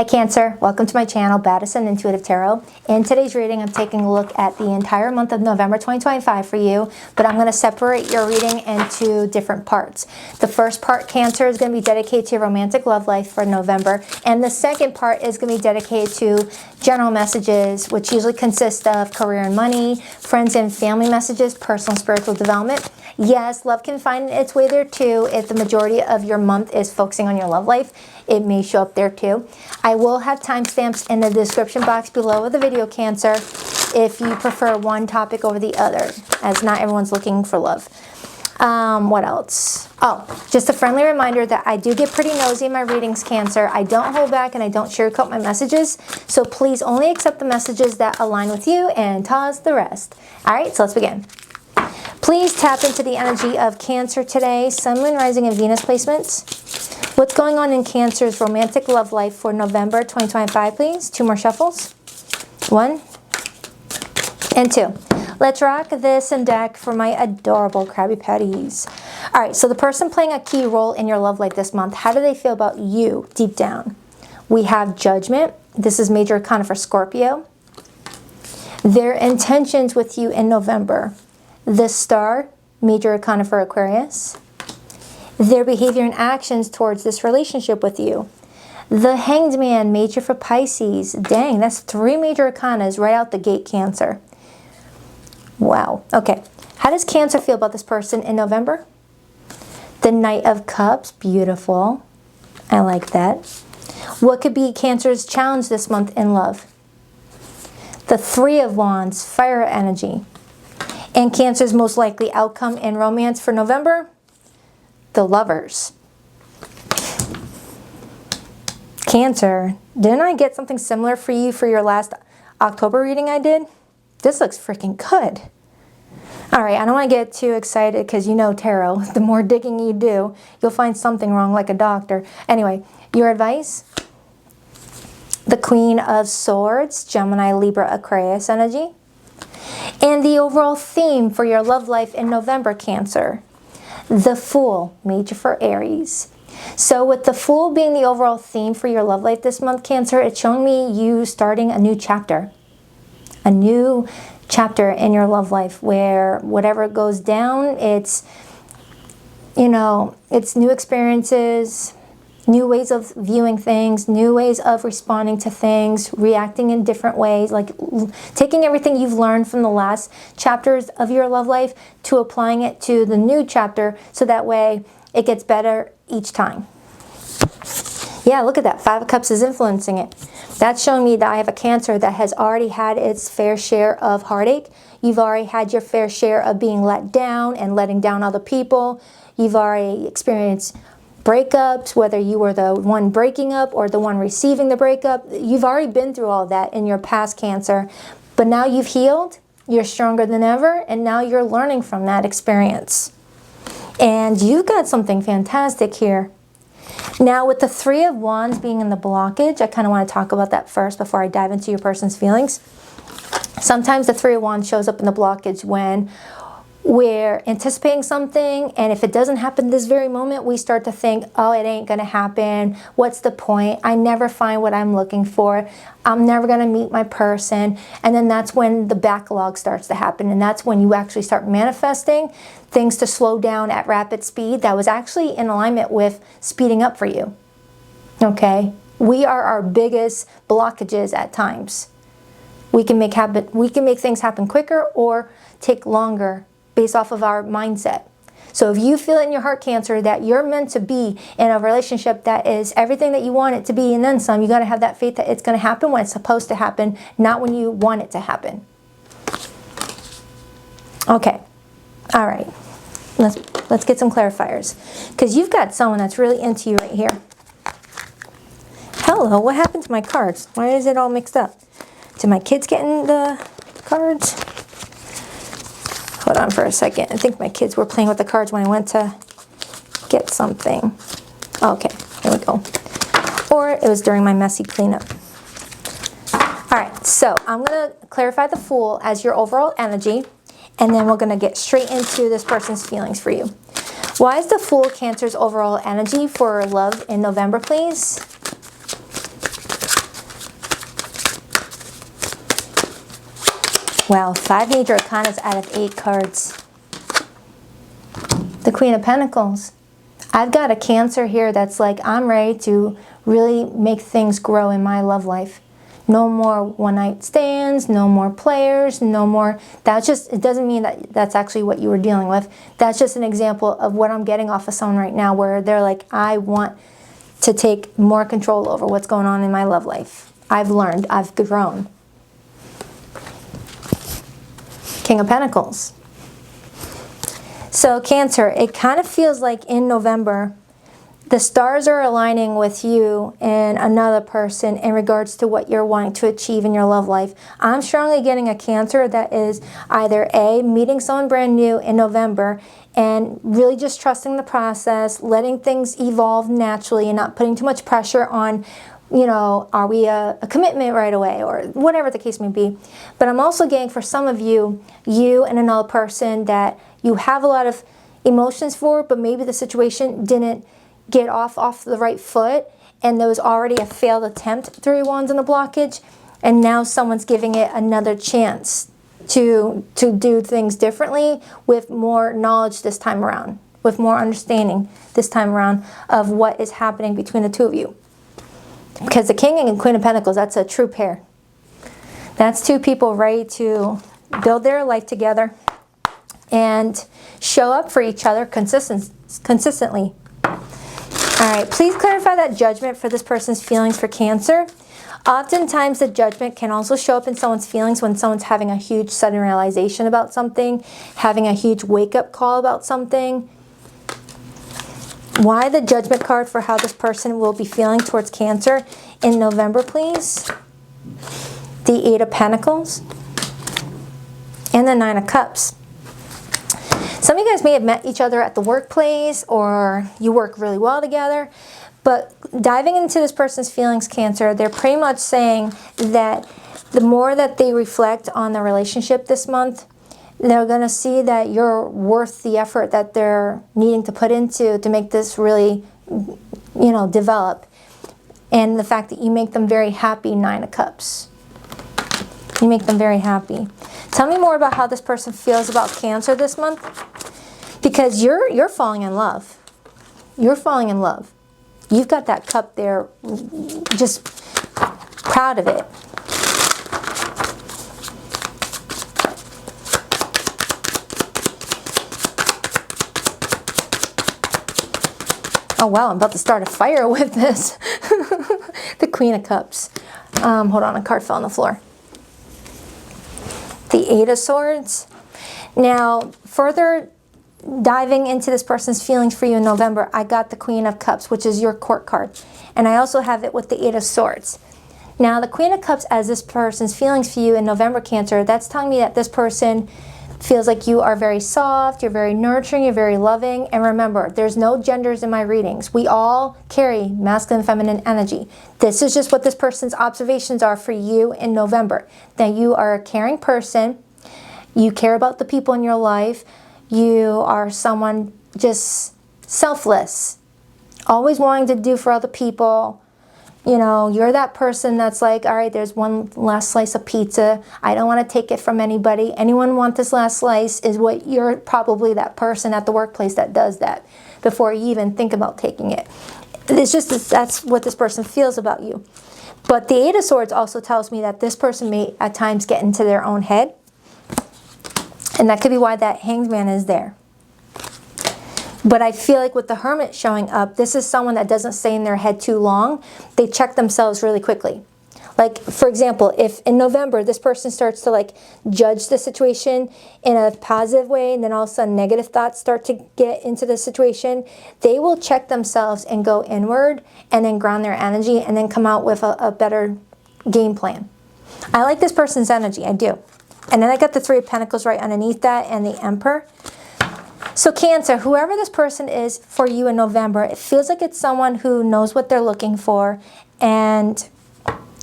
Hi Cancer, welcome to my channel, Baddison Intuitive Tarot. In today's reading, I'm taking a look at the entire month of November 2025 for you, but I'm going to separate your reading into different parts. The first part, Cancer, is going to be dedicated to your romantic love life for November, and the second part is going to be dedicated to general messages, which usually consist of career and money, friends and family messages, personal spiritual development. Yes, love can find its way there too. If the majority of your month is focusing on your love life, it may show up there too. I will have timestamps in the description box below of the video, Cancer, if you prefer one topic over the other, as not everyone's looking for love. What else? Oh, just a friendly reminder that I do get pretty nosy in my readings, Cancer. I don't hold back and I don't sugarcoat my messages, so please only accept the messages that align with you and toss the rest. All right, so let's begin. Please tap into the energy of Cancer today. Sun, Moon, Rising, and Venus placements. What's going on in Cancer's romantic love life for November 2025, please? 2 more shuffles. 1 and 2. Let's rock this and deck for my adorable Krabby Patties. All right, so the person playing a key role in your love life this month, how do they feel about you deep down? We have Judgment. This is major arcana for Scorpio. Their intentions with you in November. The Star, major arcana for Aquarius. Their behavior and actions towards this relationship with you. The Hanged Man, major for Pisces. Dang, that's 3 major arcanas right out the gate, Cancer. Wow. Okay. How does Cancer feel about this person in November? The Knight of Cups. Beautiful. I like that. What could be Cancer's challenge this month in love? The 3 of Wands. Fire energy. And Cancer's most likely outcome in romance for November? The Lovers. Cancer, didn't I get something similar for you for your last October reading I did? This looks freaking good. All right, I don't want to get too excited because you know tarot, the more digging you do, you'll find something wrong like a doctor. Anyway, your advice? The Queen of Swords, Gemini, Libra, Aquarius energy. And the overall theme for your love life in November, Cancer. The Fool, major for Aries. So with the Fool being the overall theme for your love life this month, Cancer, it's showing me you starting a new chapter. A new chapter in your love life where whatever goes down, it's, you know, it's new experiences, new ways of viewing things, new ways of responding to things, reacting in different ways, like taking everything you've learned from the last chapters of your love life to applying it to the new chapter so that way it gets better each time. Yeah, look at that. 5 of Cups is influencing it. That's showing me that I have a Cancer that has already had its fair share of heartache. You've already had your fair share of being let down and letting down other people. You've already experienced breakups, whether you were the one breaking up or the one receiving the breakup. You've already been through all that in your past, Cancer. But now you've healed, you're stronger than ever, and now you're learning from that experience. And you've got something fantastic here. Now with the 3 of Wands being in the blockage, I kind of want to talk about that first before I dive into your person's feelings. Sometimes the 3 of Wands shows up in the blockage when we're anticipating something, and if it doesn't happen this very moment, we start to think, oh, it ain't gonna happen. What's the point? I never find what I'm looking for. I'm never gonna meet my person. And then that's when the backlog starts to happen, and that's when you actually start manifesting things to slow down at rapid speed that was actually in alignment with speeding up for you. Okay? We are our biggest blockages at times. We can make things happen quicker or take longer based off of our mindset. So if you feel in your heart, Cancer, that you're meant to be in a relationship that is everything that you want it to be and then some, you got to have that faith that it's going to happen when it's supposed to happen, not when you want it to happen. Okay. All right. Let's get some clarifiers, because you've got someone that's really into you right here. Hello, what happened to my cards? Why is it all mixed up? Did my kids get in the cards? Hold on for a second. I think my kids were playing with the cards when I went to get something. Okay, here we go. Or it was during my messy cleanup. All right, so I'm going to clarify the Fool as your overall energy, and then we're going to get straight into this person's feelings for you. Why is the Fool Cancer's overall energy for love in November, please? Wow, 5 major arcanas out of 8 cards. The Queen of Pentacles. I've got a Cancer here that's like, I'm ready to really make things grow in my love life. No more one-night stands, no more players, no more. That's just, it doesn't mean that that's actually what you were dealing with. That's just an example of what I'm getting off of someone right now, where they're like, I want to take more control over what's going on in my love life. I've learned, I've grown. King of Pentacles. So Cancer, it kind of feels like in November, the stars are aligning with you and another person in regards to what you're wanting to achieve in your love life. I'm strongly getting a Cancer that is either A, meeting someone brand new in November and really just trusting the process, letting things evolve naturally and not putting too much pressure on, you know, are we a commitment right away or whatever the case may be. But I'm also getting for some of you, you and another person that you have a lot of emotions for, but maybe the situation didn't get off the right foot and there was already a failed attempt, 3 wands and a blockage, and now someone's giving it another chance to do things differently with more knowledge this time around, with more understanding this time around of what is happening between the two of you. Because the King and Queen of Pentacles, that's a true pair. That's 2 people ready to build their life together and show up for each other consistently. All right, please clarify that judgment for this person's feelings for Cancer. Oftentimes the judgment can also show up in someone's feelings when someone's having a huge sudden realization about something, having a huge wake-up call about something. Why the judgment card for how this person will be feeling towards Cancer in November, please? The 8 of Pentacles and the 9 of Cups. Some of you guys may have met each other at the workplace or you work really well together, but diving into this person's feelings, Cancer, they're pretty much saying that the more that they reflect on the relationship this month, they're going to see that you're worth the effort that they're needing to put into to make this really, you know, develop. And the fact that you make them very happy, 9 of Cups. You make them very happy. Tell me more about how this person feels about Cancer this month. Because you're falling in love. You're falling in love. You've got that cup there, just proud of it. Oh wow, I'm about to start a fire with this. The Queen of Cups. Hold on, a card fell on the floor. The 8 of Swords. Now, further diving into this person's feelings for you in November, I got the Queen of Cups, which is your court card. And I also have it with the 8 of Swords. Now, the Queen of Cups as this person's feelings for you in November, Cancer, that's telling me that this person feels like you are very soft, you're very nurturing, you're very loving. And remember, there's no genders in my readings. We all carry masculine and feminine energy. This is just what this person's observations are for you in November. That you are a caring person, you care about the people in your life, you are someone just selfless, always wanting to do for other people. You know, you're that person that's like, all right, there's one last slice of pizza. I don't want to take it from anybody. Anyone want this last slice is what you're probably that person at the workplace that does that before you even think about taking it. It's just that's what this person feels about you. But the 8 of Swords also tells me that this person may at times get into their own head. And that could be why that Hanged Man is there. But I feel like with the Hermit showing up, this is someone that doesn't stay in their head too long. They check themselves really quickly. Like, for example, if in November this person starts to like judge the situation in a positive way and then all of a sudden negative thoughts start to get into the situation, they will check themselves and go inward and then ground their energy and then come out with a better game plan. I like this person's energy, I do. And then I got the 3 of Pentacles right underneath that and the Emperor. So Cancer, whoever this person is for you in November, it feels like it's someone who knows what they're looking for, and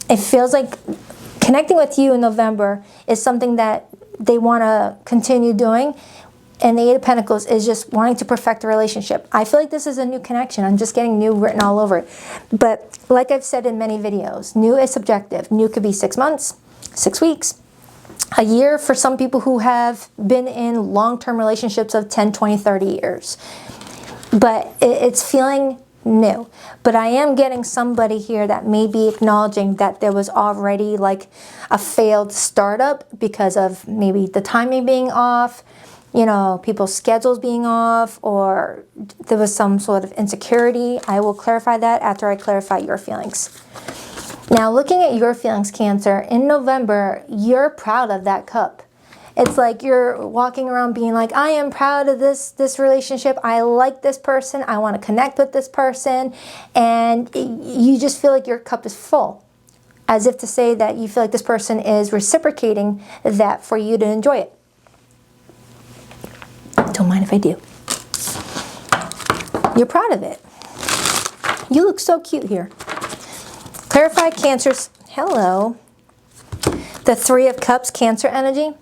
it feels like connecting with you in November is something that they want to continue doing. And the 8 of Pentacles is just wanting to perfect a relationship. I feel like this is a new connection. I'm just getting new written all over it. But like I've said in many videos, new is subjective. New could be 6 months, 6 weeks, A year for some people who have been in long-term relationships of 10, 20, 30 years. But it's feeling new. But I am getting somebody here that may be acknowledging that there was already like a failed startup because of maybe the timing being off, you know, people's schedules being off, or there was some sort of insecurity. I will clarify that after I clarify your feelings. Now, looking at your feelings, Cancer, in November, you're proud of that cup. It's like you're walking around being like, I am proud of this relationship. I like this person. I want to connect with this person. And you just feel like your cup is full, as if to say that you feel like this person is reciprocating that for you to enjoy it. Don't mind if I do. You're proud of it. You look so cute here. Clarify Cancer's, hello, the Three of Cups, Cancer energy.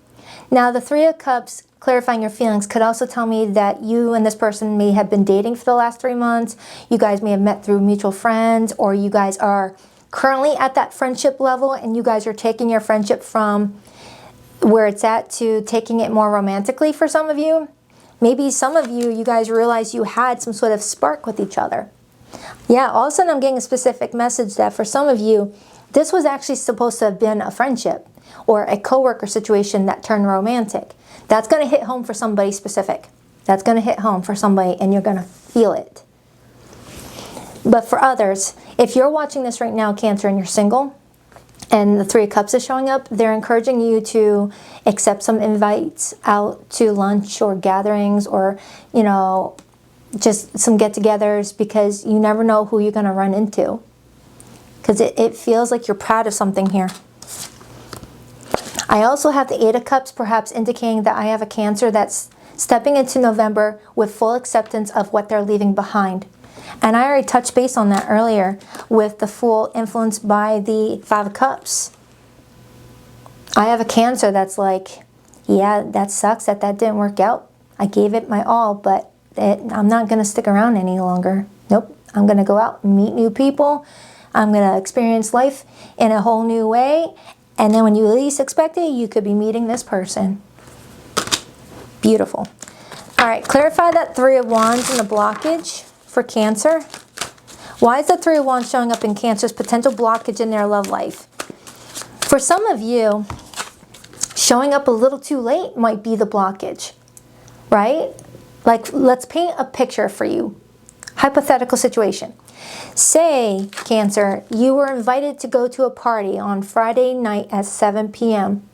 Now, the Three of Cups, clarifying your feelings, could also tell me that you and this person may have been dating for the last 3 months. You guys may have met through mutual friends, or you guys are currently at that friendship level and you guys are taking your friendship from where it's at to taking it more romantically for some of you. Maybe some of you, you guys realize you had some sort of spark with each other. Yeah, all of a sudden I'm getting a specific message that for some of you, this was actually supposed to have been a friendship or a coworker situation that turned romantic. That's going to hit home for somebody specific. That's going to hit home for somebody and you're going to feel it. But for others, if you're watching this right now, Cancer, and you're single, and the Three of Cups is showing up, they're encouraging you to accept some invites out to lunch or gatherings or, you know, just some get-togethers, because you never know who you're going to run into. Because it feels like you're proud of something here. I also have the Eight of Cups, perhaps indicating that I have a Cancer that's stepping into November with full acceptance of what they're leaving behind. And I already touched base on that earlier with the Fool influenced by the Five of Cups. I have a Cancer that's like, yeah, that sucks that didn't work out. I gave it my all, but I'm not going to stick around any longer. Nope. I'm going to go out and meet new people. I'm going to experience life in a whole new way. And then when you least expect it, you could be meeting this person. Beautiful. All right, clarify that Three of Wands and the blockage for Cancer. Why is the Three of Wands showing up in Cancer's potential blockage in their love life? For some of you, showing up a little too late might be the blockage, right? Like, let's paint a picture for you. Hypothetical situation. Say, Cancer, you were invited to go to a party on Friday night at 7 p.m.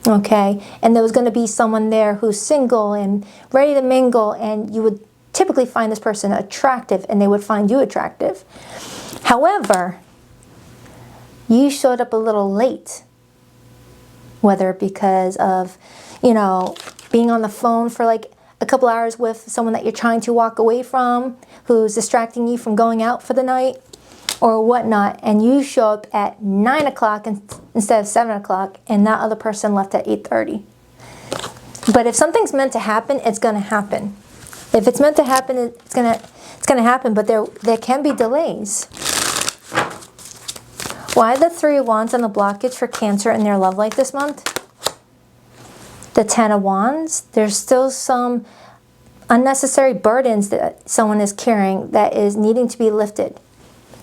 Okay? And there was going to be someone there who's single and ready to mingle, and you would typically find this person attractive and they would find you attractive. However, you showed up a little late. Whether because of, you know, being on the phone for like a couple hours with someone that you're trying to walk away from, who's distracting you from going out for the night or whatnot, and you show up at 9 o'clock instead of 7 o'clock, and that other person left at 8:30. But if something's meant to happen, it's going to happen. If it's meant to happen, it's going to happen, but there can be delays. Why the Three of Wands and the blockage for Cancer in their love life this month? The Ten of Wands, there's still some unnecessary burdens that someone is carrying that is needing to be lifted.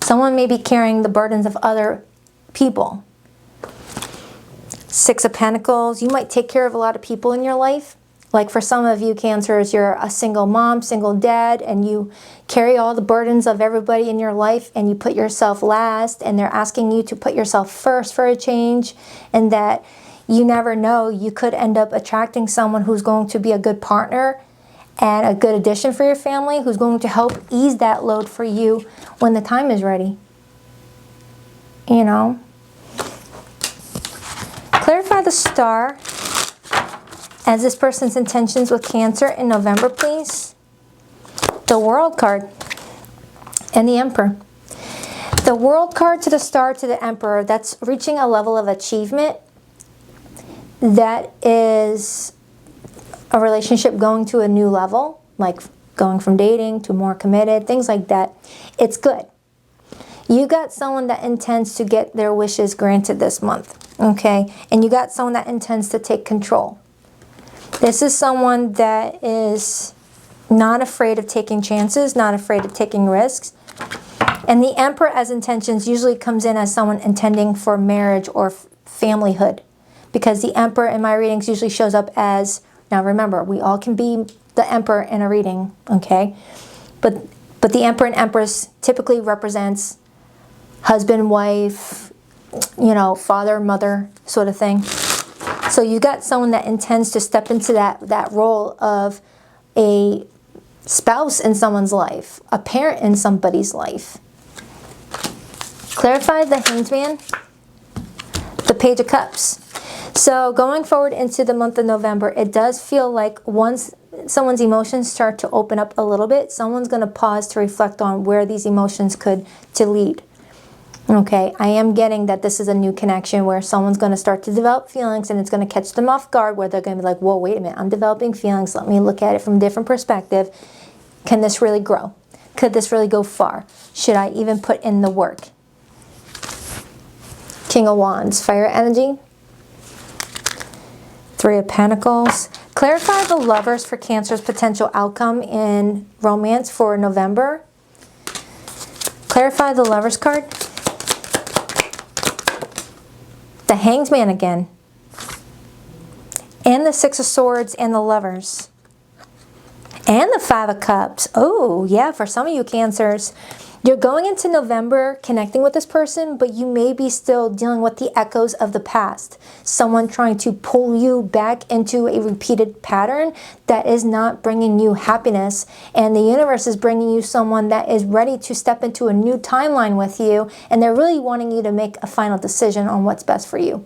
Someone may be carrying the burdens of other people. Six of Pentacles, you might take care of a lot of people in your life. Like for some of you Cancers, you're a single mom, single dad, and you carry all the burdens of everybody in your life and you put yourself last, and they're asking you to put yourself first for a change, and that you never know, you could end up attracting someone who's going to be a good partner and a good addition for your family, who's going to help ease that load for you when the time is ready. You know? Clarify the Star as this person's intentions with Cancer in November, please. The World card and the Emperor. The World card to the Star to the Emperor, that's reaching a level of achievement. That is a relationship going to a new level, like going from dating to more committed, things like that. It's good. You got someone that intends to get their wishes granted this month, okay? And you got someone that intends to take control. This is someone that is not afraid of taking chances, not afraid of taking risks. And the Emperor as intentions usually comes in as someone intending for marriage or familyhood. Because the Emperor in my readings usually shows up as, now remember, we all can be the Emperor in a reading, okay? But the Emperor and Empress typically represents husband, wife, you know, father, mother sort of thing. So you got someone that intends to step into that role of a spouse in someone's life, a parent in somebody's life. Clarify the Hanged Man, the Page of Cups. So going forward into the month of November, it does feel like once someone's emotions start to open up a little bit, someone's going to pause to reflect on where these emotions could to lead. Okay, I am getting that this is a new connection where someone's going to start to develop feelings and it's going to catch them off guard where they're going to be like, whoa, wait a minute, I'm developing feelings. Let me look at it from a different perspective. Can this really grow? Could this really go far? Should I even put in the work? King of Wands, fire energy. Three of Pentacles. Clarify the Lovers for Cancer's potential outcome in romance for November. Clarify the Lovers card. The Hanged Man again. And the Six of Swords and the Lovers. And the Five of Cups. Oh, yeah, for some of you Cancers. You're going into November connecting with this person, but you may be still dealing with the echoes of the past. Someone trying to pull you back into a repeated pattern that is not bringing you happiness. And the universe is bringing you someone that is ready to step into a new timeline with you. And they're really wanting you to make a final decision on what's best for you.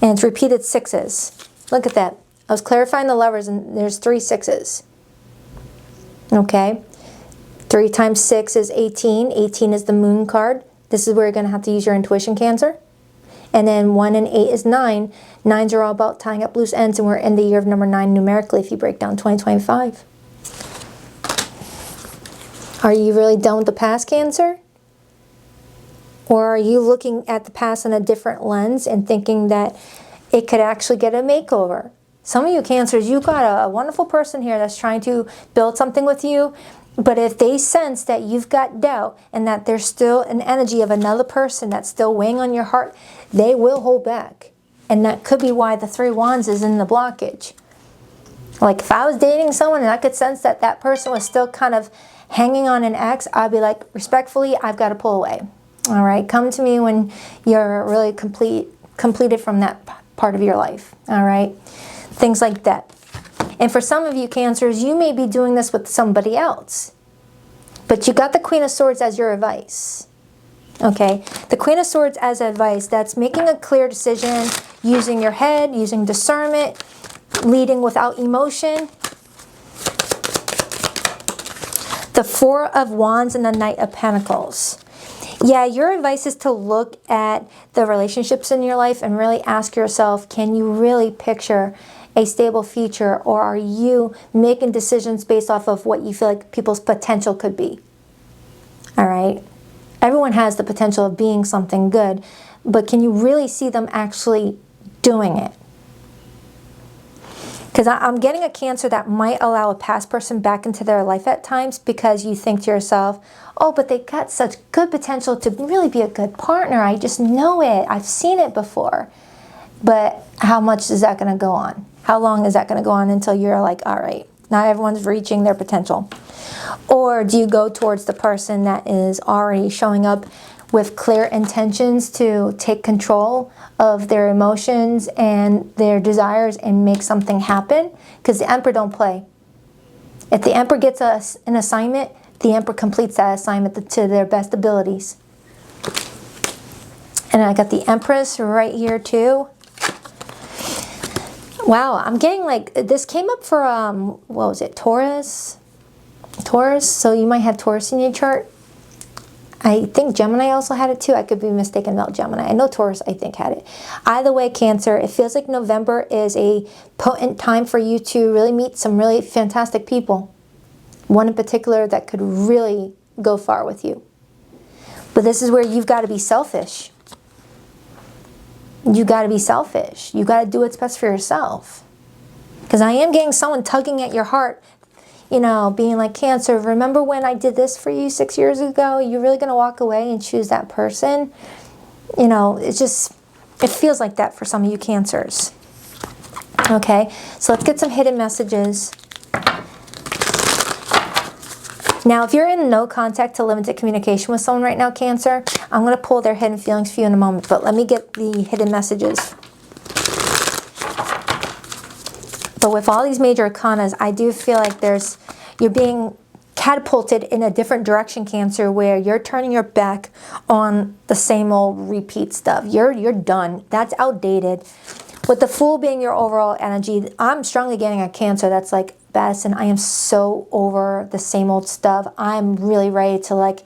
And it's repeated sixes. Look at that. I was clarifying the Lovers and there's 3 sixes. Okay. 3 times 6 is 18. 18 is the Moon card. This is where you're going to have to use your intuition, Cancer. And then 1 and 8 is 9. 9s are all about tying up loose ends, and we're in the year of number 9 numerically if you break down 2025. Are you really done with the past, Cancer? Or are you looking at the past in a different lens and thinking that it could actually get a makeover? Some of you Cancers, you've got a wonderful person here that's trying to build something with you. But if they sense that you've got doubt and that there's still an energy of another person that's still weighing on your heart, they will hold back. And that could be why the 3 Wands is in the blockage. Like if I was dating someone and I could sense that that person was still kind of hanging on an ex, I'd be like, respectfully, I've got to pull away. All right, come to me when you're really completed from that part of your life. All right, things like that. And for some of you Cancers, you may be doing this with somebody else. But you got the Queen of Swords as your advice. Okay? The Queen of Swords as advice, that's making a clear decision, using your head, using discernment, leading without emotion. The 4 of Wands and the Knight of Pentacles. Yeah, your advice is to look at the relationships in your life and really ask yourself, can you really picture a stable future, or are you making decisions based off of what you feel like people's potential could be? All right. Everyone has the potential of being something good, but can you really see them actually doing it? Because I'm getting a Cancer that might allow a past person back into their life at times because you think to yourself, oh, but they got such good potential to really be a good partner. I just know it. I've seen it before. But how much is that going to go on? How long is that going to go on until you're like, all right, not everyone's reaching their potential? Or do you go towards the person that is already showing up with clear intentions to take control of their emotions and their desires and make something happen? Because the Emperor don't play. If the Emperor gets an assignment, the Emperor completes that assignment to their best abilities. And I got the Empress right here too. Wow, I'm getting like, this came up for, what was it, Taurus? Taurus, so you might have Taurus in your chart. I think Gemini also had it too. I could be mistaken about Gemini. I know Taurus, I think, had it. Either way, Cancer, it feels like November is a potent time for you to really meet some really fantastic people. One in particular that could really go far with you. But this is where you've got to be selfish. You got to be selfish. You got to do what's best for yourself. Because I am getting someone tugging at your heart, you know, being like, Cancer, remember when I did this for you 6 years ago? You're really going to walk away and choose that person? You know, it's just, it feels like that for some of you Cancers. Okay, so let's get some hidden messages. Now, if you're in no contact to limited communication with someone right now, Cancer, I'm going to pull their hidden feelings for you in a moment. But let me get the hidden messages. But with all these major arcanas, I do feel like you're being catapulted in a different direction, Cancer, where you're turning your back on the same old repeat stuff. You're done. That's outdated. With the Fool being your overall energy, I'm strongly getting a Cancer that's like, Baddison, I am so over the same old stuff. I'm really ready to like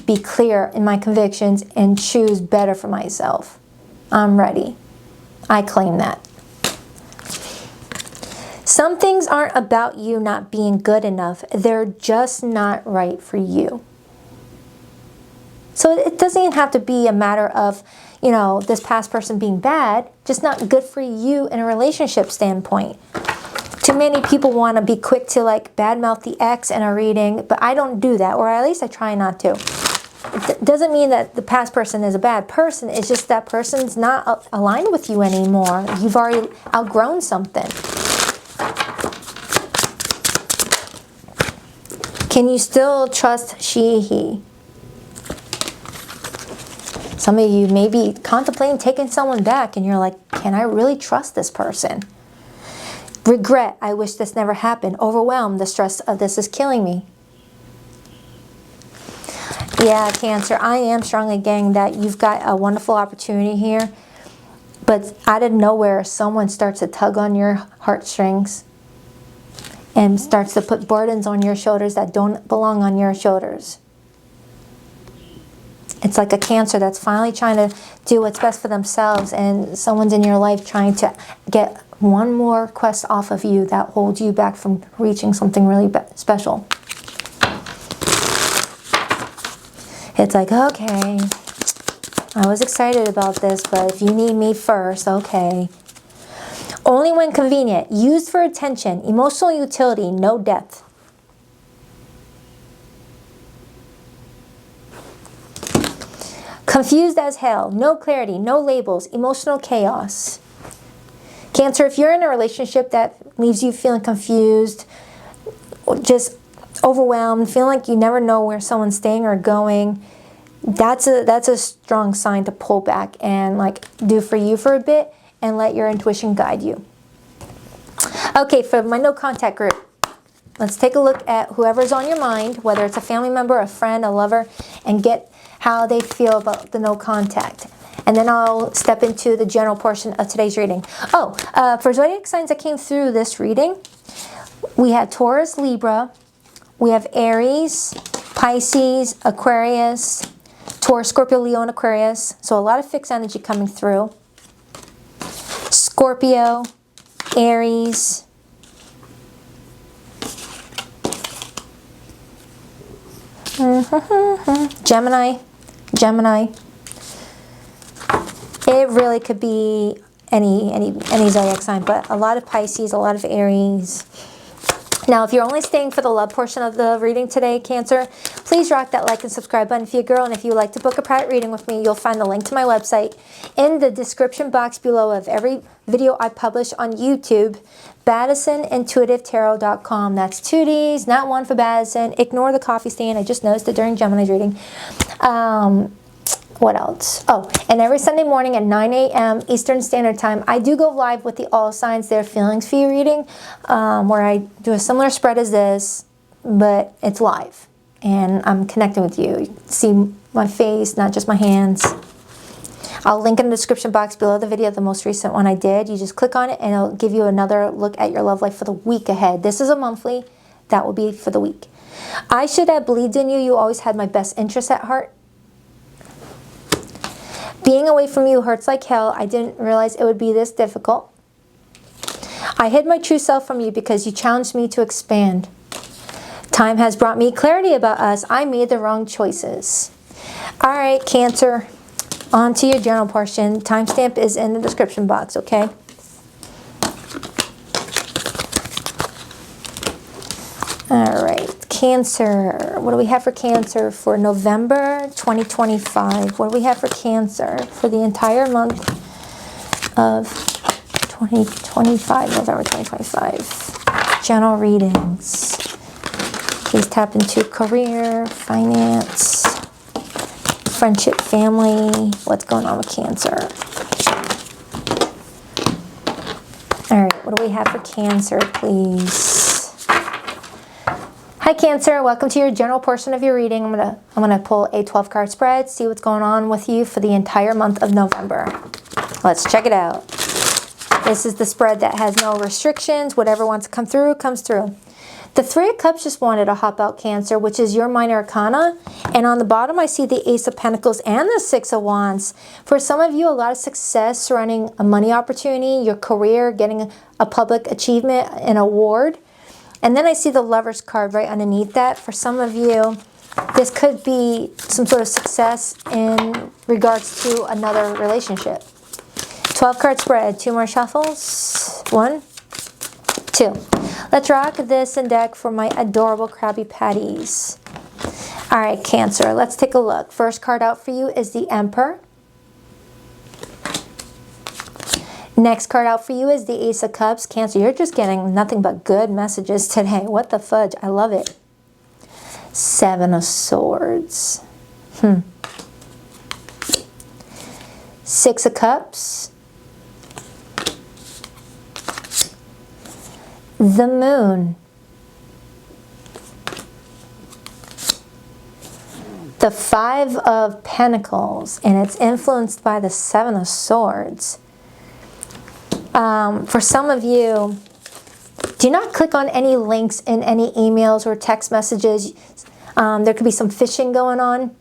be clear in my convictions and choose better for myself. I'm ready. I claim that. Some things aren't about you not being good enough. They're just not right for you. So it doesn't even have to be a matter of, you know, this past person being bad, just not good for you in a relationship standpoint. Too many people want to be quick to like badmouth the ex in a reading, but I don't do that, or at least I try not to. It doesn't mean that the past person is a bad person. It's just that person's not aligned with you anymore. You've already outgrown something. Can you still trust she, he? Some of you may be contemplating taking someone back and you're like, can I really trust this person? Regret, I wish this never happened. Overwhelmed, the stress of this is killing me. Yeah, Cancer, I am strongly getting that you've got a wonderful opportunity here. But out of nowhere, someone starts to tug on your heartstrings and starts to put burdens on your shoulders that don't belong on your shoulders. It's like a Cancer that's finally trying to do what's best for themselves, and someone's in your life trying to get one more quest off of you that holds you back from reaching something really special. It's like, okay, I was excited about this, but if you need me first, okay. Only when convenient, used for attention, emotional utility, no depth. Confused as hell, no clarity, no labels, emotional chaos. Cancer, if you're in a relationship that leaves you feeling confused, just overwhelmed, feeling like you never know where someone's staying or going, that's a strong sign to pull back and like do for you for a bit and let your intuition guide you. Okay, for my no contact group, let's take a look at whoever's on your mind, whether it's a family member, a friend, a lover, and get how they feel about the no contact. And then I'll step into the general portion of today's reading. For zodiac signs that came through this reading, we have Taurus, Libra, we have Aries, Pisces, Aquarius, Taurus, Scorpio, Leo, and Aquarius. So a lot of fixed energy coming through. Scorpio, Aries, Gemini. It really could be any zodiac sign, but a lot of Pisces, a lot of Aries. Now, if you're only staying for the love portion of the reading today, Cancer, please rock that like and subscribe button if you're a girl. And if you'd like to book a private reading with me, you'll find the link to my website in the description box below of every video I publish on YouTube, BaddisonIntuitiveTarot.com. That's 2 D's, not one for Baddison. Ignore the coffee stain. I just noticed it during Gemini's reading. What else? Oh, and every Sunday morning at 9 a.m. Eastern Standard Time, I do go live with the All Signs Their Feelings for You reading, where I do a similar spread as this, but it's live. And I'm connecting with you. You can see my face, not just my hands. I'll link in the description box below the video, the most recent one I did. You just click on it and it'll give you another look at your love life for the week ahead. This is a monthly. That will be for the week. I should have believed in you. You always had my best interests at heart. Being away from you hurts like hell. I didn't realize it would be this difficult. I hid my true self from you because you challenged me to expand. Time has brought me clarity about us. I made the wrong choices. All right, Cancer, on to your journal portion. Timestamp is in the description box, okay? All right, Cancer. What do we have for Cancer for November 2025? What do we have for Cancer for the entire month of 2025, November 2025? General readings. Please tap into career, finance, friendship, family. What's going on with Cancer? All right, what do we have for Cancer, please? Hi Cancer, welcome to your general portion of your reading. I'm gonna pull a 12-card spread, see what's going on with you for the entire month of November. Let's check it out. This is the spread that has no restrictions. Whatever wants to come through, comes through. The Three of Cups just wanted to hop out, Cancer, which is your minor arcana. And on the bottom, I see the Ace of Pentacles and the Six of Wands. For some of you, a lot of success surrounding a money opportunity, your career, getting a public achievement, an award. And then I see the Lover's card right underneath that. For some of you, this could be some sort of success in regards to another relationship. 12-card spread, 2 more shuffles. 1, 2. Let's rock this and deck for my adorable Krabby Patties. All right, Cancer, let's take a look. First card out for you is the Emperor. Next card out for you is the Ace of Cups. Cancer, you're just getting nothing but good messages today. What the fudge? I love it. Seven of Swords. Six of Cups. The Moon. The Five of Pentacles. And it's influenced by the Seven of Swords. For some of you, do not click on any links in any emails or text messages. There could be some phishing going on.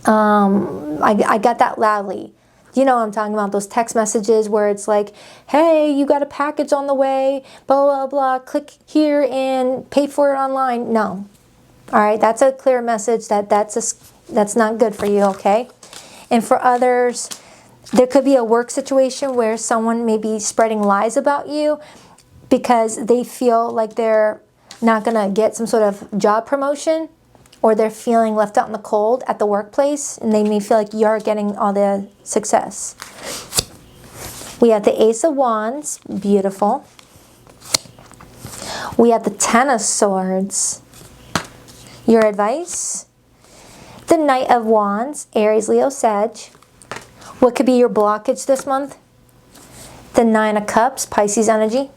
I got that loudly. You know what I'm talking about, those text messages where it's like, hey, you got a package on the way, blah, blah, blah, click here and pay for it online. No. All right, that's a clear message that's not good for you, okay? And for others, there could be a work situation where someone may be spreading lies about you because they feel like they're not going to get some sort of job promotion, or they're feeling left out in the cold at the workplace, and they may feel like you're getting all the success. We have the Ace of Wands, beautiful. We have the Ten of Swords. Your advice? The Knight of Wands, Aries, Leo, Sag. What could be your blockage this month? The Nine of Cups, Pisces energy.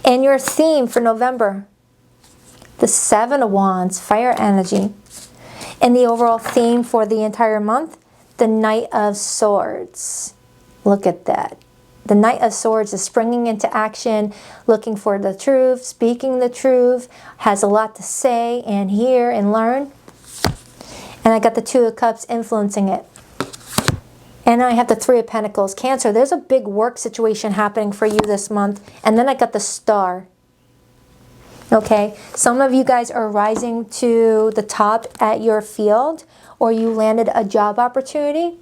And your theme for November? The Seven of Wands, fire energy. And the overall theme for the entire month? The Knight of Swords. Look at that. The Knight of Swords is springing into action, looking for the truth, speaking the truth, has a lot to say and hear and learn. And I got the Two of Cups influencing it. And I have the Three of Pentacles. Cancer, there's a big work situation happening for you this month. And then I got the Star. Okay, some of you guys are rising to the top at your field, or you landed a job opportunity.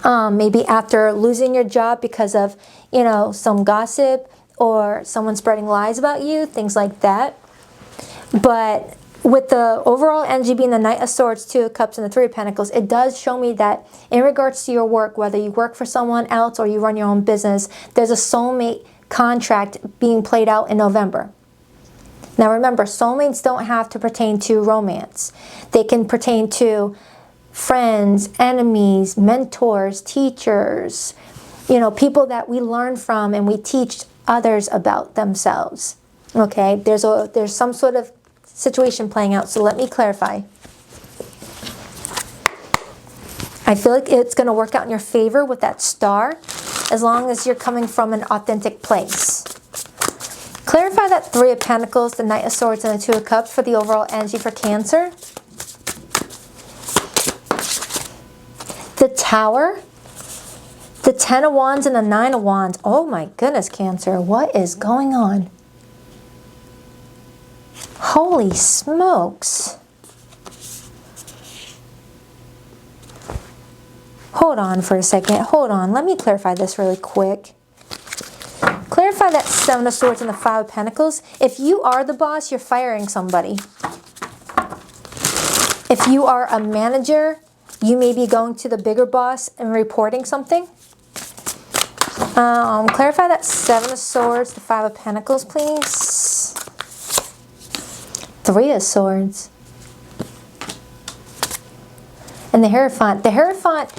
Maybe after losing your job because of, you know, some gossip or someone spreading lies about you, things like that. But with the overall energy being the Knight of Swords, Two of Cups, and the Three of Pentacles, it does show me that in regards to your work, whether you work for someone else or you run your own business, there's a soulmate contract being played out in November. Now remember, soulmates don't have to pertain to romance. They can pertain to friends, enemies, mentors, teachers, you know, people that we learn from and we teach others about themselves. Okay, there's some sort of situation playing out, so let me clarify. I feel like it's going to work out in your favor with that Star, as long as you're coming from an authentic place. Clarify that Three of Pentacles, the Knight of Swords, and the Two of Cups for the overall energy for Cancer. The Tower, the Ten of Wands, and the Nine of Wands. Oh my goodness, Cancer, what is going on? Holy smokes. Hold on for a second. Hold on. Let me clarify this really quick. Clarify that Seven of Swords and the Five of Pentacles. If you are the boss, you're firing somebody. If you are a manager, you may be going to the bigger boss and reporting something. Clarify that Seven of Swords, the Five of Pentacles, please. Three of Swords. And the Hierophant. The Hierophant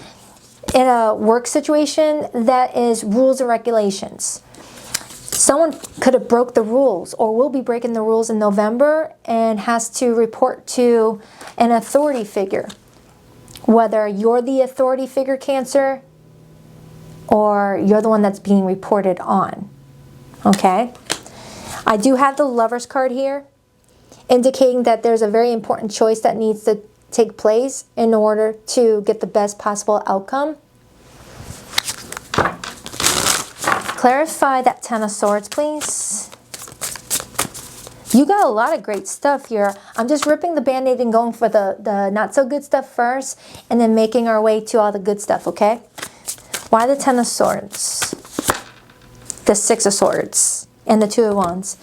in a work situation, that is rules and regulations. Someone could have broke the rules or will be breaking the rules in November and has to report to an authority figure. Whether you're the authority figure, Cancer, or you're the one that's being reported on. Okay? I do have the Lover's card here, indicating that there's a very important choice that needs to take place in order to get the best possible outcome. Clarify that Ten of Swords, please. You got a lot of great stuff here. I'm just ripping the Band-Aid and going for the not so good stuff first, and then making our way to all the good stuff, okay? Why the Ten of Swords? The Six of Swords and the Two of Wands.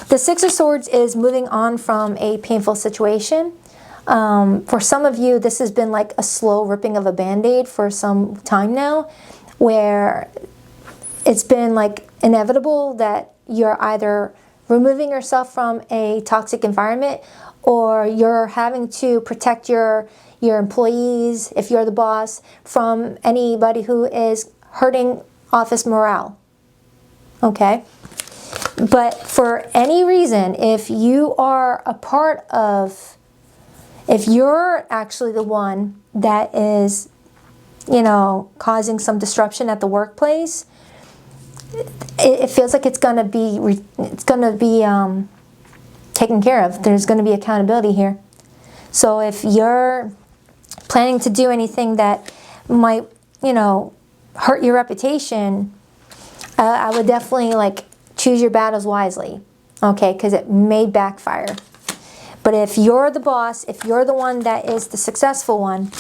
The Six of Swords is moving on from a painful situation. For some of you, this has been like a slow ripping of a Band-Aid for some time now, where it's been like inevitable that you're either removing yourself from a toxic environment, or you're having to protect your employees, if you're the boss, from anybody who is hurting office morale. Okay? But for any reason, if you are a part of, if you're actually the one that is, you know, causing some disruption at the workplace, it feels like it's gonna be taken care of. There's gonna be accountability here. So if you're planning to do anything that might, you know, hurt your reputation, I would definitely like choose your battles wisely, okay? Because it may backfire. But if you're the boss, if you're the one that is the successful one,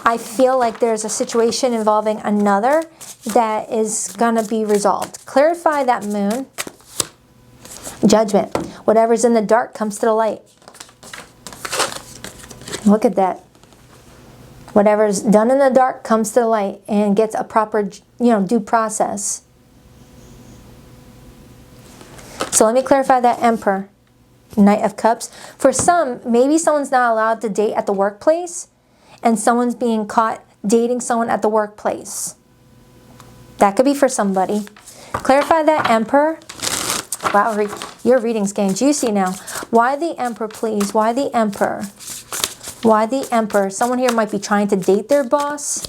I feel like there's a situation involving another that is going to be resolved. Clarify that Moon. Judgment. Whatever's in the dark comes to the light. Look at that. Whatever's done in the dark comes to the light and gets a proper, you know, due process. So let me clarify that Emperor. Knight of Cups. For some, maybe someone's not allowed to date at the workplace, and someone's being caught dating someone at the workplace. That could be for somebody. Clarify that Emperor. Wow, your reading's getting juicy now. Why the Emperor, please? Why the Emperor? Why the Emperor? Someone here might be trying to date their boss.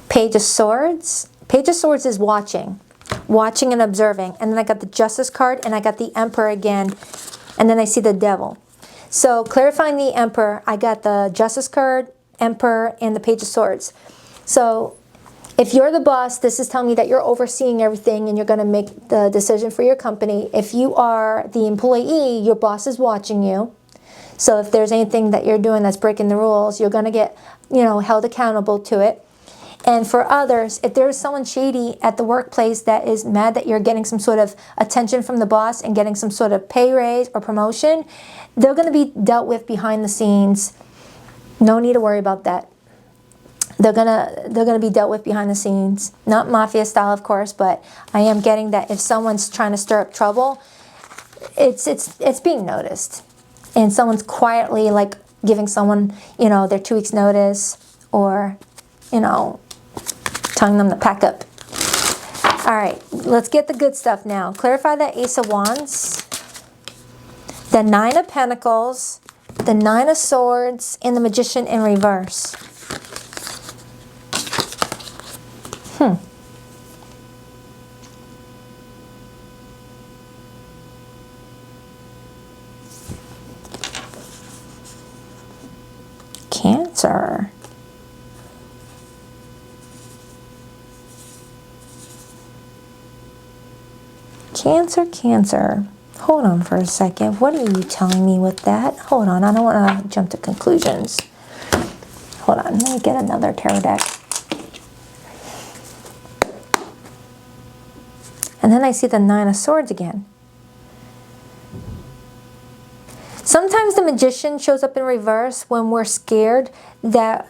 Page of Swords. Page of Swords is watching. Watching and observing. And then I got the Justice card, and I got the Emperor again. And then I see the Devil. So clarifying the Emperor, I got the Justice card, Emperor, and the Page of Swords. So if you're the boss, this is telling me that you're overseeing everything and you're going to make the decision for your company. If you are the employee, your boss is watching you. So if there's anything that you're doing that's breaking the rules, you're going to get, you know, held accountable to it. And for others, if there's someone shady at the workplace that is mad that you're getting some sort of attention from the boss and getting some sort of pay raise or promotion, they're going to be dealt with behind the scenes. No need to worry about that. They're gonna be dealt with behind the scenes. Not mafia style, of course, but I am getting that if someone's trying to stir up trouble, it's being noticed. And someone's quietly like giving someone, you know, their 2 weeks notice, or, you know, telling them to pack up. All right, let's get the good stuff now. Clarify that Ace of Wands, the Nine of Pentacles, the Nine of Swords, and the Magician in reverse. Cancer. Cancer. Hold on for a second. What are you telling me with that? Hold on. I don't want to jump to conclusions. Hold on. on, let me get another tarot deck. And then I see the Nine of Swords again. Sometimes the Magician shows up in reverse when we're scared that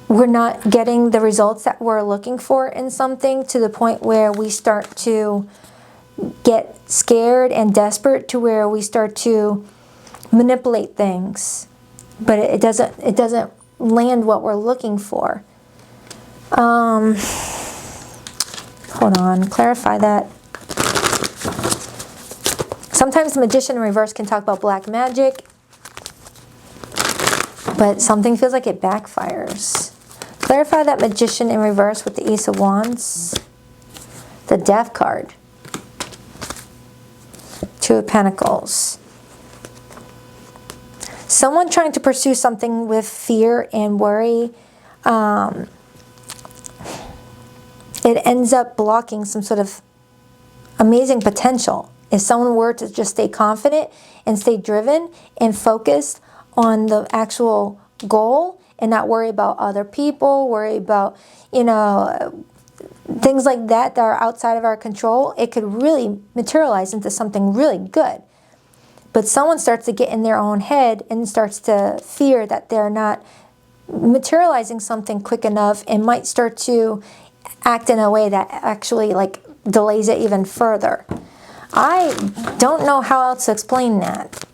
we're not getting the results that we're looking for in something, to the point where we start to get scared and desperate, to where we start to manipulate things, but it doesn't land what we're looking for. Hold on, clarify that. Sometimes the Magician in reverse can talk about black magic, but something feels like it backfires. Clarify that Magician in reverse with the Ace of Wands, the Death card, Two of Pentacles. Someone trying to pursue something with fear and worry, it ends up blocking some sort of amazing potential. If someone were to just stay confident and stay driven and focused on the actual goal and not worry about other people, worry about, you know, things like that that are outside of our control, it could really materialize into something really good. But someone starts to get in their own head and starts to fear that they're not materializing something quick enough, and might start to act in a way that actually like delays it even further. I don't know how else to explain that.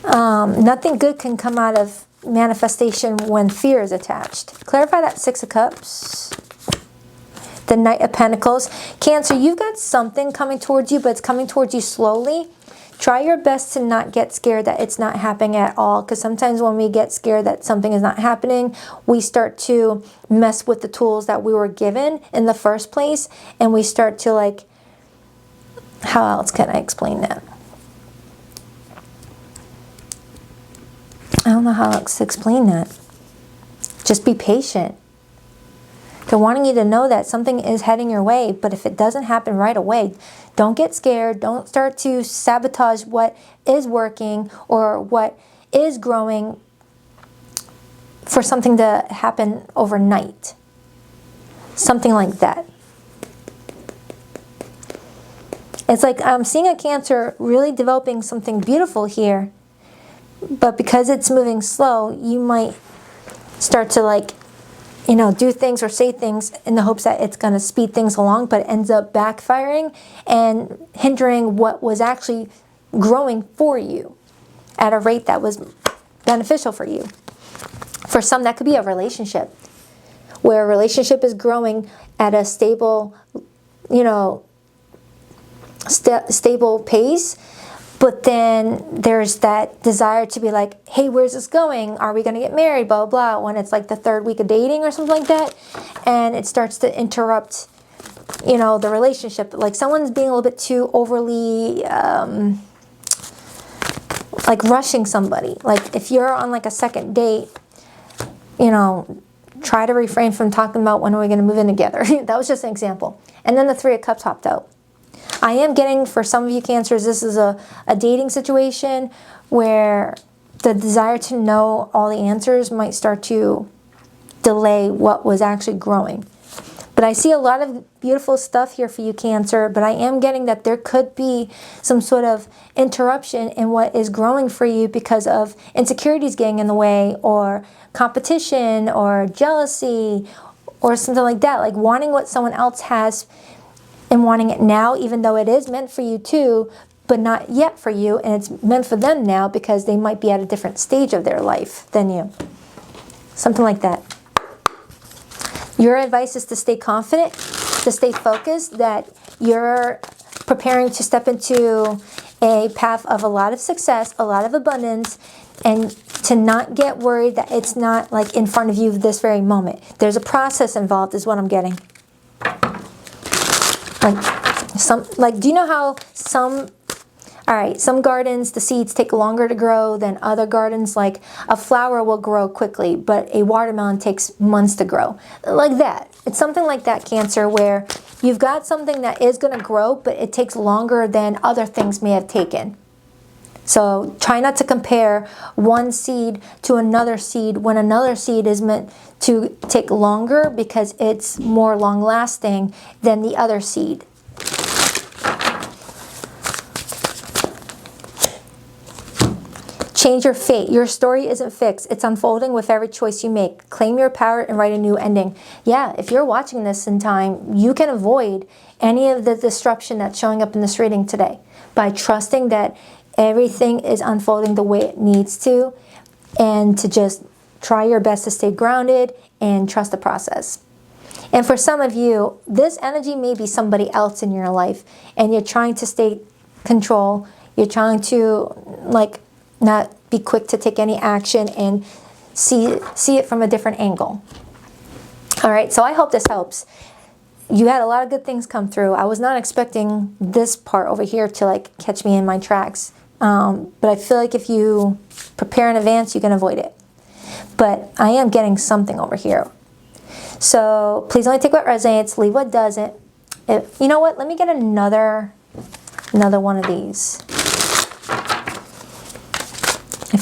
Nothing good can come out of manifestation when fear is attached. Clarify that Six of Cups. The Knight of Pentacles. Cancer, you've got something coming towards you, but it's coming towards you slowly. Try your best to not get scared that it's not happening at all, because sometimes when we get scared that something is not happening, we start to mess with the tools that we were given in the first place, and we start to like, how else can I explain that? I don't know how else to explain that. Just be patient. They're wanting you to know that something is heading your way, but if it doesn't happen right away, don't get scared. Don't start to sabotage what is working or what is growing for something to happen overnight. Something like that. It's like I'm seeing a Cancer really developing something beautiful here, but because it's moving slow, you might start to like, you know, do things or say things in the hopes that it's going to speed things along, but it ends up backfiring and hindering what was actually growing for you at a rate that was beneficial for you. For some, that could be a relationship, where a relationship is growing at a stable, you know, stable pace, but then there's that desire to be like, hey, where's this going? Are we going to get married? Blah, blah, blah. When it's like the third week of dating or something like that. And it starts to interrupt, you know, the relationship. Like someone's being a little bit too overly, like rushing somebody. Like if you're on like a second date, you know, try to refrain from talking about when are we going to move in together. That was just an example. And then the Three of Cups hopped out. I am getting, for some of you Cancers, this is a dating situation where the desire to know all the answers might start to delay what was actually growing. But I see a lot of beautiful stuff here for you, Cancer, but I am getting that there could be some sort of interruption in what is growing for you because of insecurities getting in the way, or competition, or jealousy, or something like that. Like wanting what someone else has and wanting it now, even though it is meant for you too, but not yet for you, and it's meant for them now because they might be at a different stage of their life than you. Something like that. Your advice is to stay confident, to stay focused, that you're preparing to step into a path of a lot of success, a lot of abundance, and to not get worried that it's not like in front of you this very moment. There's a process involved is what I'm getting. Like do you know how some gardens, the seeds take longer to grow than other gardens? Like a flower will grow quickly, but a watermelon takes months to grow. Like that. It's something like that, Cancer, where you've got something that is going to grow, but it takes longer than other things may have taken. So try not to compare one seed to another seed when another seed is meant to take longer because it's more long lasting than the other seed. Change your fate. Your story isn't fixed. It's unfolding with every choice you make. Claim your power and write a new ending. Yeah, if you're watching this in time, you can avoid any of the disruption that's showing up in this reading today by trusting that everything is unfolding the way it needs to, and to just try your best to stay grounded and trust the process. And for some of you, this energy may be somebody else in your life, and you're trying to stay control. You're trying to not be quick to take any action and see it from a different angle. All right, so I hope this helps. You had a lot of good things come through. I was not expecting this part over here to catch me in my tracks. But I feel like if you prepare in advance, you can avoid it. But I am getting something over here. So please only take what resonates, leave what doesn't. You know what? Let me get another one of these.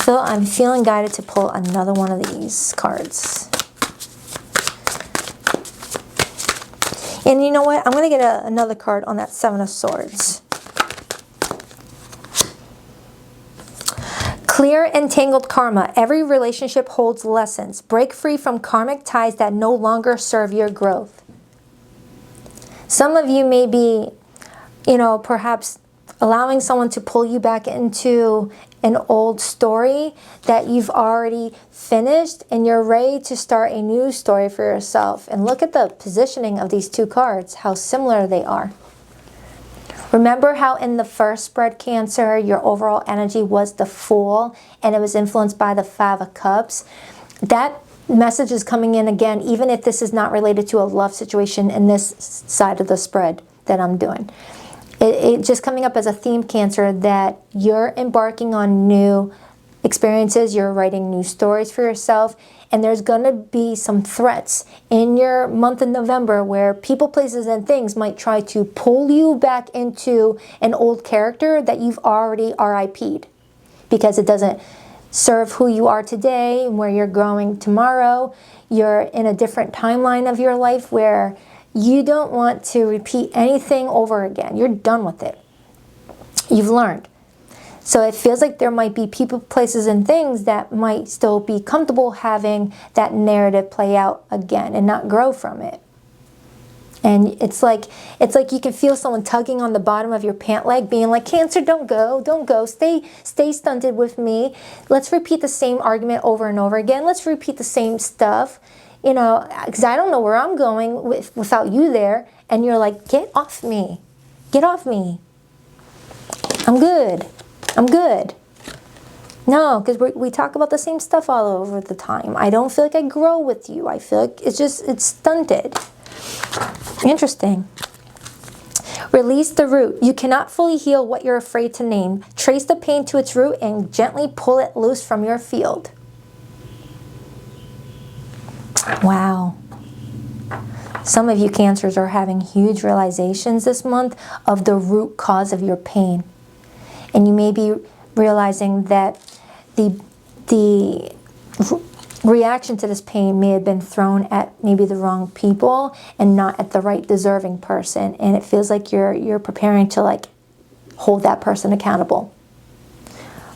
I'm feeling guided to pull another one of these cards. And you know what? I'm going to get another card on that Seven of Swords. Clear entangled karma. Every relationship holds lessons. Break free from karmic ties that no longer serve your growth. Some of you may be, perhaps allowing someone to pull you back into an old story that you've already finished, and you're ready to start a new story for yourself. And look at the positioning of these two cards, how similar they are. Remember how in the first spread, Cancer, your overall energy was the Fool, and it was influenced by the Five of Cups? That message is coming in again, even if this is not related to a love situation in this side of the spread that I'm doing. It just coming up as a theme, Cancer, that you're embarking on new experiences, you're writing new stories for yourself, and there's going to be some threats in your month of November where people, places, and things might try to pull you back into an old character that you've already RIP'd because it doesn't serve who you are today and where you're growing tomorrow. You're in a different timeline of your life where you don't want to repeat anything over again. You're done with it. You've learned. So it feels like there might be people, places, and things that might still be comfortable having that narrative play out again and not grow from it. And it's like you can feel someone tugging on the bottom of your pant leg, being like, Cancer, don't go, stay stunted with me. Let's repeat the same argument over and over again. Let's repeat the same stuff, because I don't know where I'm going without you there. And you're like, get off me. I'm good. No, because we talk about the same stuff all over the time. I don't feel like I grow with you. I feel like it's stunted. Interesting. Release the root. You cannot fully heal what you're afraid to name. Trace the pain to its root and gently pull it loose from your field. Wow. Some of you Cancers are having huge realizations this month of the root cause of your pain. And you may be realizing that the reaction to this pain may have been thrown at maybe the wrong people and not at the right deserving person. And it feels like you're preparing to hold that person accountable.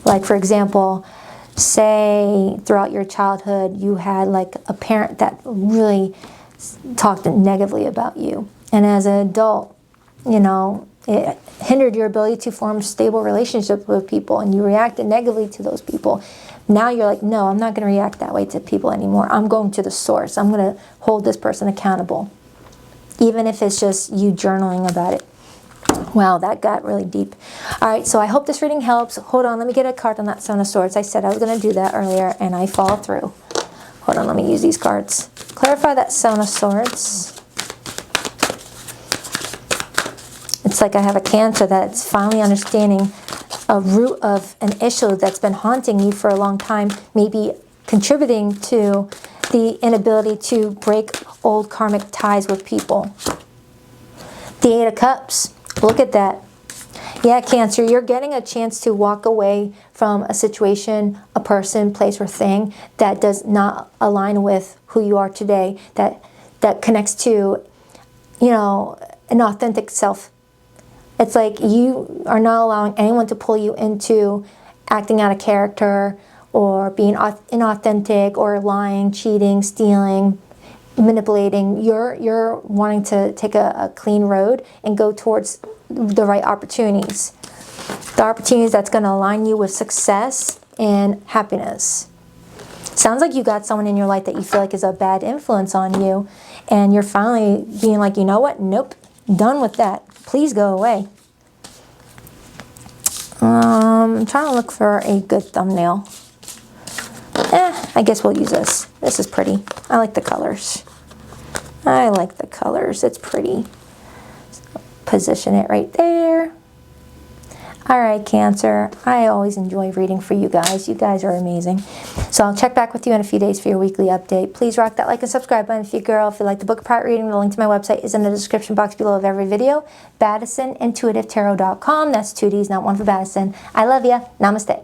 Like, for example, say throughout your childhood you had a parent that really talked negatively about you. And as an adult, it hindered your ability to form stable relationships with people, and you reacted negatively to those people. Now you're like, no, I'm not going to react that way to people anymore. I'm going to the source. I'm going to hold this person accountable, even if it's just you journaling about it. Wow, that got really deep. All right, so I hope this reading helps. Hold on, let me get a card on that Seven of Swords. I said I was going to do that earlier, and I followed through. Hold on, let me use these cards. Clarify that Seven of Swords. It's like I have a Cancer that's finally understanding a root of an issue that's been haunting you for a long time, maybe contributing to the inability to break old karmic ties with people. The Eight of Cups. Look at that. Yeah, Cancer, you're getting a chance to walk away from a situation, a person, place, or thing that does not align with who you are today, that connects to, you know, an authentic self. It's like you are not allowing anyone to pull you into acting out of character or being inauthentic or lying, cheating, stealing, manipulating. You're wanting to take a clean road and go towards the right opportunities. The opportunities that's going to align you with success and happiness. Sounds like you got someone in your life that you feel like is a bad influence on you, and you're finally being like, you know what? Nope, done with that. Please go away. I'm trying to look for a good thumbnail. I guess we'll use this. This is pretty. I like the colors. I like the colors. It's pretty. Position it right there. All right, Cancer. I always enjoy reading for you guys. You guys are amazing. So I'll check back with you in a few days for your weekly update. Please rock that like and subscribe button if you're a girl. If you like the book of private reading, the link to my website is in the description box below of every video. BaddisonIntuitiveTarot.com. That's 2 Ds, not one for Baddison. I love ya. Namaste.